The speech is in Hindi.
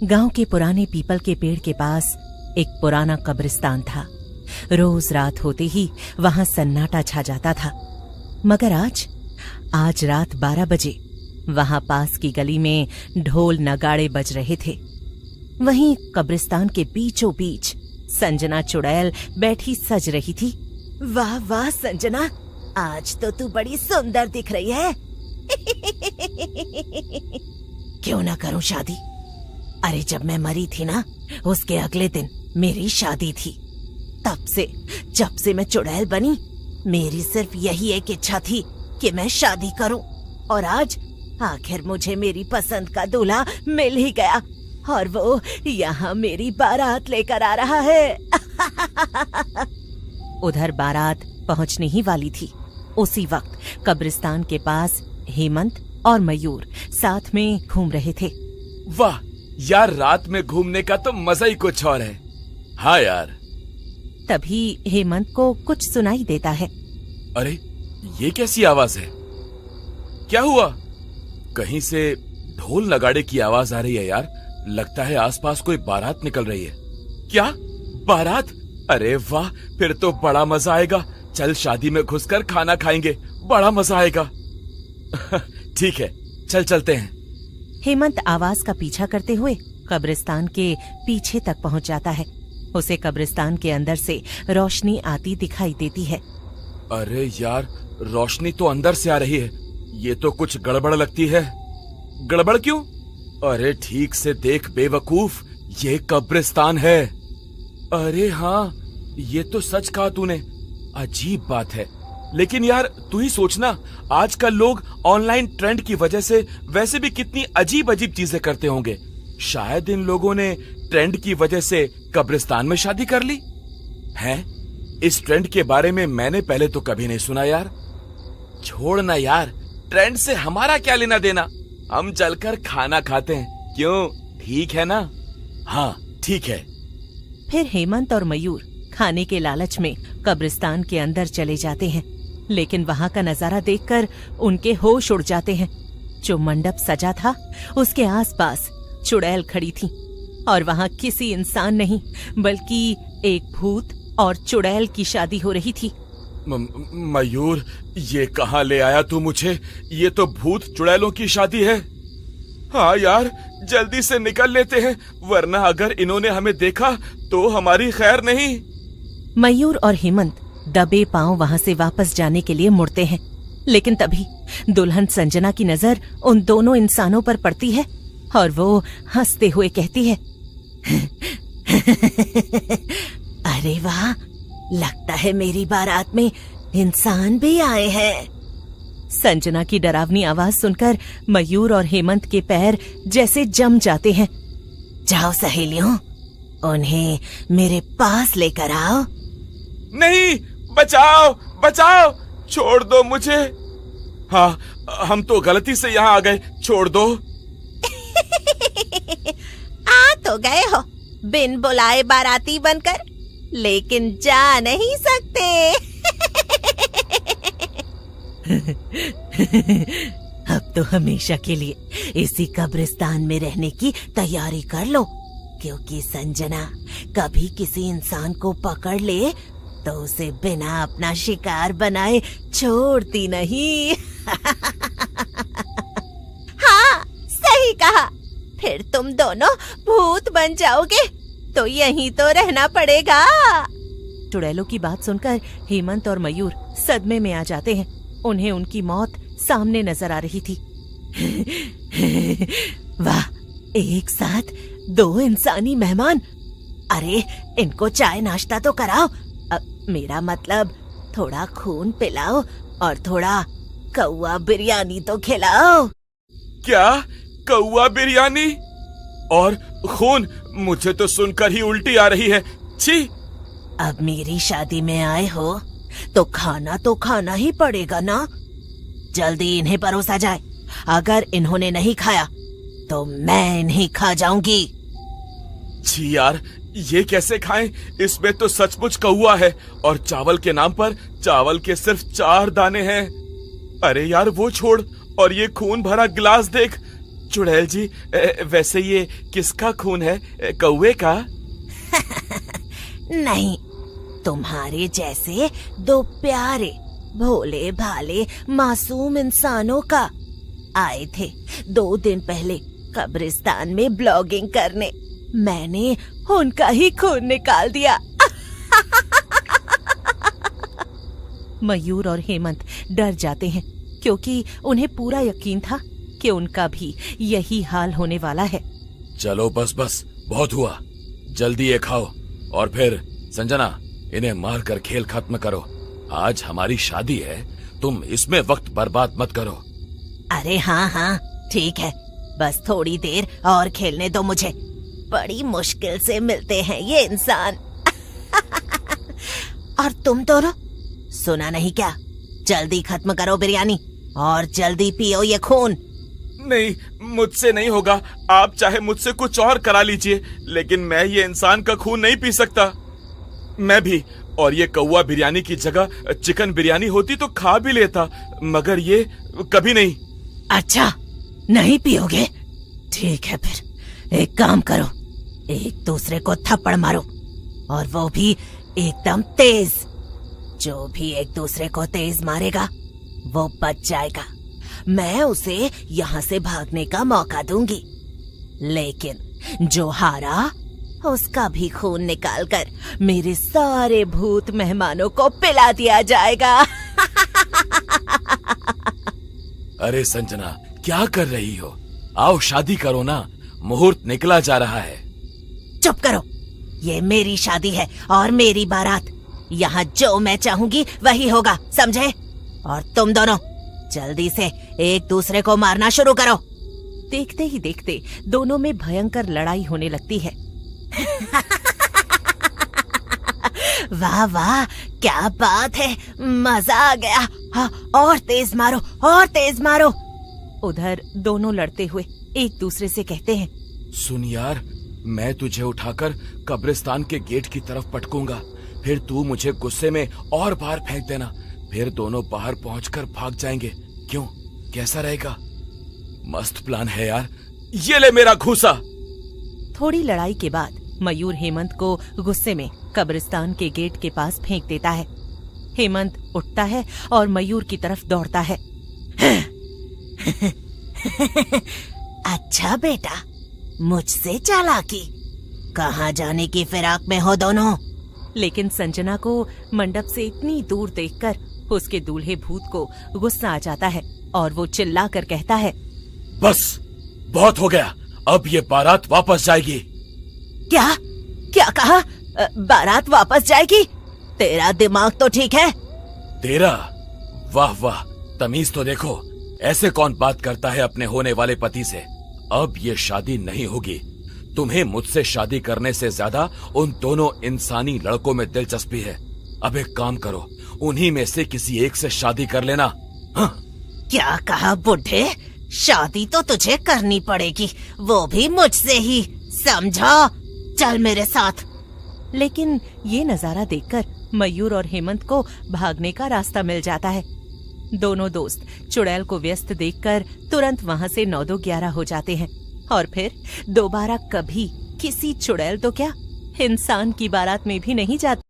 गांव के पुराने पीपल के पेड़ के पास एक पुराना कब्रिस्तान था। रोज रात होते ही वहां सन्नाटा छा जाता था, मगर आज रात 12 बजे वहां पास की गली में ढोल नगाड़े बज रहे थे। वहीं कब्रिस्तान के बीचों बीच संजना चुड़ैल बैठी सज रही थी। वाह वाह संजना, आज तो तू बड़ी सुंदर दिख रही है। क्यों ना करूं शादी? अरे जब मैं मरी थी ना, उसके अगले दिन मेरी शादी थी। जब से मैं चुड़ैल बनी, मेरी सिर्फ यही एक इच्छा थी कि मैं शादी करूं, और आज आखिर मुझे मेरी पसंद का दूल्हा मिल ही गया, और वो यहाँ मेरी बारात लेकर आ रहा है। उधर बारात पहुंचने ही वाली थी। उसी वक्त कब्रिस्तान के पास हेमंत और मयूर साथ में घूम रहे थे। वाह यार, रात में घूमने का तो मजा ही कुछ और है। हाँ यार। तभी हेमंत को कुछ सुनाई देता है। अरे ये कैसी आवाज है? क्या हुआ? कहीं से ढोल नगाड़े की आवाज आ रही है यार। लगता है आसपास कोई बारात निकल रही है। क्या बारात? अरे वाह, फिर तो बड़ा मजा आएगा। चल शादी में घुसकर खाना खाएंगे, बड़ा मजा आएगा। ठीक है, चलते हैं। हेमंत आवाज का पीछा करते हुए कब्रिस्तान के पीछे तक पहुंच जाता है। उसे कब्रिस्तान के अंदर से रोशनी आती दिखाई देती है। अरे यार, रोशनी तो अंदर से आ रही है। ये तो कुछ गड़बड़ लगती है। गड़बड़ क्यों? अरे ठीक से देख बेवकूफ, ये कब्रिस्तान है। अरे हाँ, ये तो सच कहा तूने। अजीब बात है। लेकिन यार तू ही सोचना, आजकल लोग ऑनलाइन ट्रेंड की वजह से वैसे भी कितनी अजीब अजीब चीजें करते होंगे। शायद इन लोगों ने ट्रेंड की वजह से कब्रिस्तान में शादी कर ली है। इस ट्रेंड के बारे में मैंने पहले तो कभी नहीं सुना यार। छोड़ना यार, ट्रेंड से हमारा क्या लेना देना। हम चलकर खाना खाते हैं, क्यों? ठीक है ना? हाँ ठीक है। फिर हेमंत और मयूर खाने के लालच में कब्रिस्तान के अंदर चले जाते हैं। लेकिन वहां का नजारा देखकर उनके होश उड़ जाते हैं। जो मंडप सजा था, उसके आसपास चुड़ैल खड़ी थी, और वहां किसी इंसान नहीं बल्कि एक भूत और चुड़ैल की शादी हो रही थी। मयूर, ये कहाँ ले आया तू मुझे? ये तो भूत चुड़ैलों की शादी है। हाँ यार, जल्दी से निकल लेते हैं, वरना अगर इन्होंने हमें देखा तो हमारी खैर नहीं। मयूर और हेमंत दबे पांव वहां से वापस जाने के लिए मुड़ते हैं। लेकिन तभी दुल्हन संजना की नजर उन दोनों इंसानों पर पड़ती है, और वो हंसते हुए कहती है, अरे वाह, लगता है मेरी बारात में इंसान भी आए हैं। संजना की डरावनी आवाज सुनकर मयूर और हेमंत के पैर जैसे जम जाते हैं। जाओ सहेलियों, उन्हें मेरे पास लेकर आओ। नहीं, बचाओ बचाओ, छोड़ दो मुझे। हाँ, हम तो गलती से यहाँ आ गए, छोड़ दो। आ तो गए हो बिन बुलाए बाराती बनकर, लेकिन जा नहीं सकते। अब तो हमेशा के लिए इसी कब्रिस्तान में रहने की तैयारी कर लो, क्योंकि संजना कभी किसी इंसान को पकड़ ले तो उसे बिना अपना शिकार बनाए छोड़ती नहीं। हाँ, सही कहा। फिर तुम दोनों भूत बन जाओगे तो यहीं तो रहना पड़ेगा। चुड़ैलों की बात सुनकर हेमंत और मयूर सदमे में आ जाते हैं। उन्हें उनकी मौत सामने नजर आ रही थी। वाह, एक साथ 2 इंसानी मेहमान। अरे इनको चाय नाश्ता तो कराओ। मेरा मतलब थोड़ा खून पिलाओ और थोड़ा कौवा बिरयानी तो खिलाओ। क्या? कौवा बिरयानी और खून? मुझे तो सुनकर ही उल्टी आ रही है। छी! अब मेरी शादी में आए हो तो खाना ही पड़ेगा ना। जल्दी इन्हें परोसा जाए। अगर इन्होंने नहीं खाया तो मैं इन्हें खा जाऊंगी। जी यार, ये कैसे खाएं? इसमें तो सचमुच कौवा है, और चावल के नाम पर चावल के सिर्फ 4 दाने हैं। अरे यार वो छोड़, और ये खून भरा गिलास देख, चुड़ैल जी, वैसे ये किसका खून है? कौवे का? नहीं, तुम्हारे जैसे दो प्यारे भोले भाले मासूम इंसानों का। आए थे 2 दिन पहले कब्रिस्तान में ब्लॉगिंग करने। मैंने उनका ही खून निकाल दिया। मयूर और हेमंत डर जाते हैं क्योंकि उन्हें पूरा यकीन था कि उनका भी यही हाल होने वाला है। चलो बस बस, बहुत हुआ। जल्दी ये खाओ और फिर संजना, इन्हें मार कर खेल खत्म करो। आज हमारी शादी है, तुम इसमें वक्त बर्बाद मत करो। अरे हाँ, ठीक है, बस थोड़ी देर और खेलने दो मुझे। बड़ी मुश्किल से मिलते हैं ये इंसान। और तुम दोनों, सुना नहीं क्या? जल्दी खत्म करो बिरयानी और जल्दी पियो ये खून। नहीं, मुझसे नहीं होगा। आप चाहे मुझसे कुछ और करा लीजिए, लेकिन मैं ये इंसान का खून नहीं पी सकता। मैं भी, और ये कौवा बिरयानी की जगह चिकन बिरयानी होती तो खा भी लेता, मगर ये कभी नहीं। अच्छा, नहीं पियोगे? ठीक है, फिर एक काम करो, एक दूसरे को थप्पड़ मारो, और वो भी एकदम तेज। जो भी एक दूसरे को तेज मारेगा वो बच जाएगा। मैं उसे यहाँ से भागने का मौका दूंगी, लेकिन जो हारा उसका भी खून निकालकर मेरे सारे भूत मेहमानों को पिला दिया जाएगा। अरे संजना, क्या कर रही हो? आओ शादी करो ना, मुहूर्त निकला जा रहा है। चुप करो, ये मेरी शादी है और मेरी बारात। यहाँ जो मैं चाहूंगी वही होगा, समझे? और तुम दोनों जल्दी से एक दूसरे को मारना शुरू करो। देखते ही देखते दोनों में भयंकर लड़ाई होने लगती है। वाह वाह, क्या बात है, मजा आ गया। हाँ, और तेज मारो, और तेज मारो। उधर दोनों लड़ते हुए एक दूसरे से कहते हैं, सुन यार, मैं तुझे उठाकर कब्रिस्तान के गेट की तरफ पटकूंगा, फिर तू मुझे गुस्से में और बाहर फेंक देना, फिर दोनों बाहर पहुंचकर भाग जाएंगे। क्यों, कैसा रहेगा? मस्त प्लान है यार। ये ले मेरा घूसा। थोड़ी लड़ाई के बाद मयूर हेमंत को गुस्से में कब्रिस्तान के गेट के पास फेंक देता है। हेमंत उठता है और मयूर की तरफ दौड़ता है। अच्छा बेटा, मुझसे चालाकी। कहाँ जाने की फिराक में हो दोनों? लेकिन संजना को मंडप से इतनी दूर देखकर उसके दूल्हे भूत को गुस्सा आ जाता है और वो चिल्लाकर कहता है, बस बहुत हो गया, अब ये बारात वापस जाएगी। क्या क्या कहा? बारात वापस जाएगी? तेरा दिमाग तो ठीक है? तेरा? वाह वाह, तमीज तो देखो। ऐसे कौन बात करता है अपने होने वाले पति से? अब ये शादी नहीं होगी। तुम्हें मुझसे शादी करने से ज्यादा उन दोनों इंसानी लड़कों में दिलचस्पी है। अब एक काम करो, उन्हीं में से किसी एक से शादी कर लेना। हाँ? क्या कहा बुढ़े? शादी तो तुझे करनी पड़ेगी, वो भी मुझसे ही, समझा? चल मेरे साथ। लेकिन ये नजारा देखकर मयूर और हेमंत को भागने का रास्ता मिल जाता है। दोनों दोस्त चुड़ैल को व्यस्त देखकर तुरंत वहाँ से 9-11 हो जाते हैं और फिर दोबारा कभी किसी चुड़ैल तो क्या इंसान की बारात में भी नहीं जाते।